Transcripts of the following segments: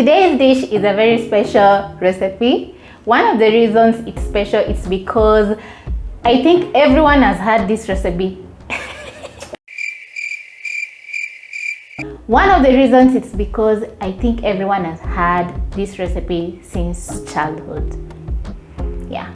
Today's dish is a very special recipe. One of the reasons it's special is because I think everyone has had this recipe. One of the reasons it's because I think everyone has had this recipe since childhood. Yeah,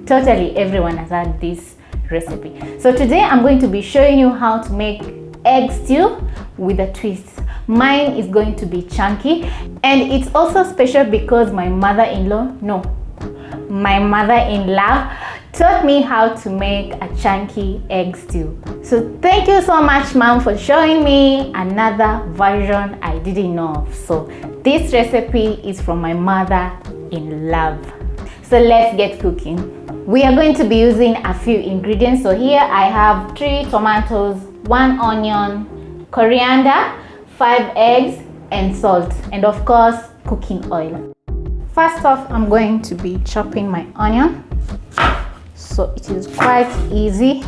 totally everyone has had this recipe. So today I'm going to be showing you how to make egg stew with a twist. Mine is going to be chunky, and it's also special because my mother-in-law taught me how to make a chunky egg stew. So thank you so much, mom, for showing me another version I didn't know of. So this recipe is from my mother-in-law. So let's get cooking. We are going to be using a few ingredients. So here I have 3 tomatoes, 1 onion, coriander, 5 eggs, and salt, and of course cooking oil. First off, I'm going to be chopping my onion, so it is quite easy.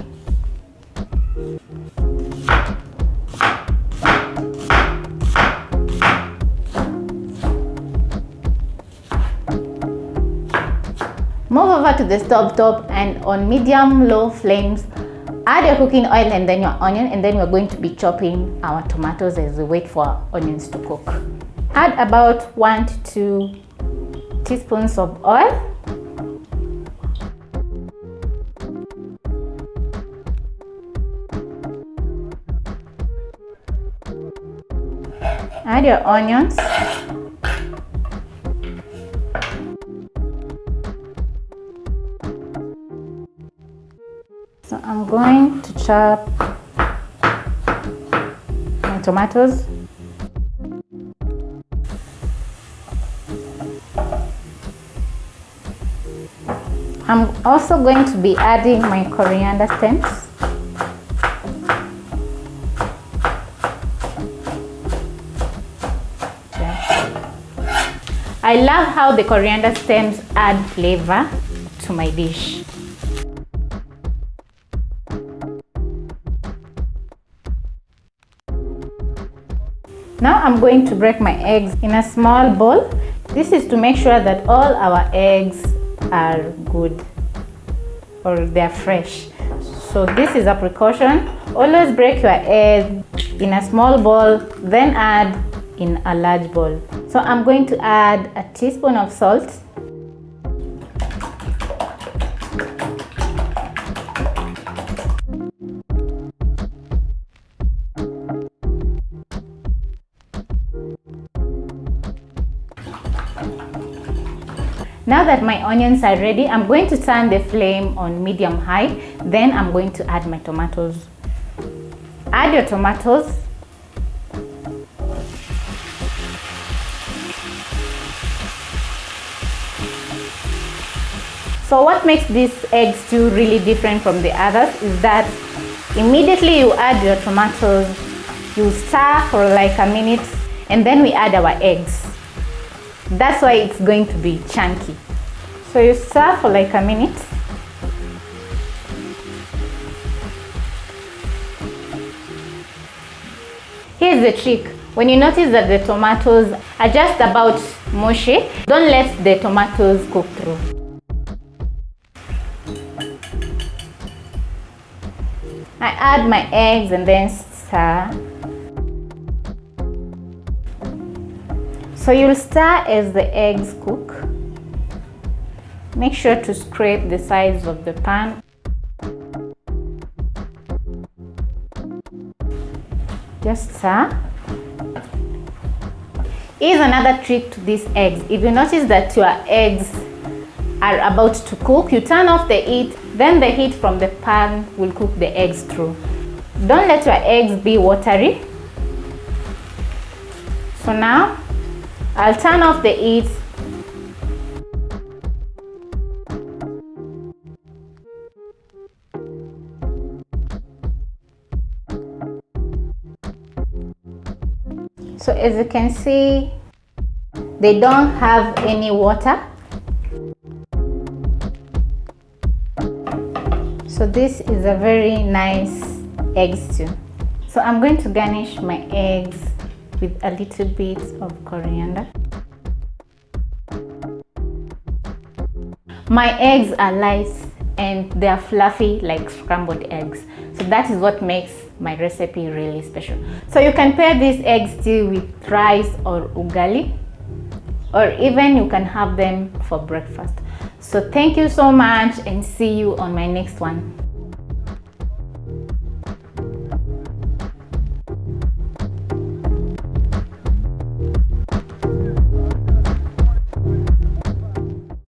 Move over to the stove top, and on medium-low flames add your cooking oil and then your onion, and then we're going to be chopping our tomatoes as we wait for our onions to cook. Add about 1 to 2 teaspoons of oil. Add your onions. So I'm going to chop my tomatoes. I'm also going to be adding my coriander stems. I love how the coriander stems add flavor to my dish. Now I'm going to break my eggs in a small bowl. This is to make sure that all our eggs are good, or they're fresh. So this is a precaution. Always break your egg in a small bowl, then add in a large bowl. So I'm going to add a teaspoon of salt, Now that my onions are ready, I'm going to turn the flame on medium-high. Then I'm going to add my tomatoes. Add your tomatoes. So what makes this egg stew really different from the others is that immediately you add your tomatoes, you stir for like a minute, and then we add our eggs. That's why it's going to be chunky. So you stir for like a minute. Here's the trick. When you notice that the tomatoes are just about mushy, don't let the tomatoes cook through. I add my eggs and then stir. So you'll stir as the eggs cook. Make sure to scrape the sides of the pan. Just stir. Here's another trick to these eggs. If you notice that your eggs are about to cook, you turn off the heat, then the heat from the pan will cook the eggs through. Don't let your eggs be watery. So now I'll turn off the heat. So as you can see, they don't have any water. So this is a very nice egg stew. So I'm going to garnish my eggs with a little bit of coriander. My eggs are light and they are fluffy like scrambled eggs. So that is what makes my recipe really special. So you can pair this egg stew with rice or ugali, or even you can have them for breakfast. So thank you so much and see you on my next one.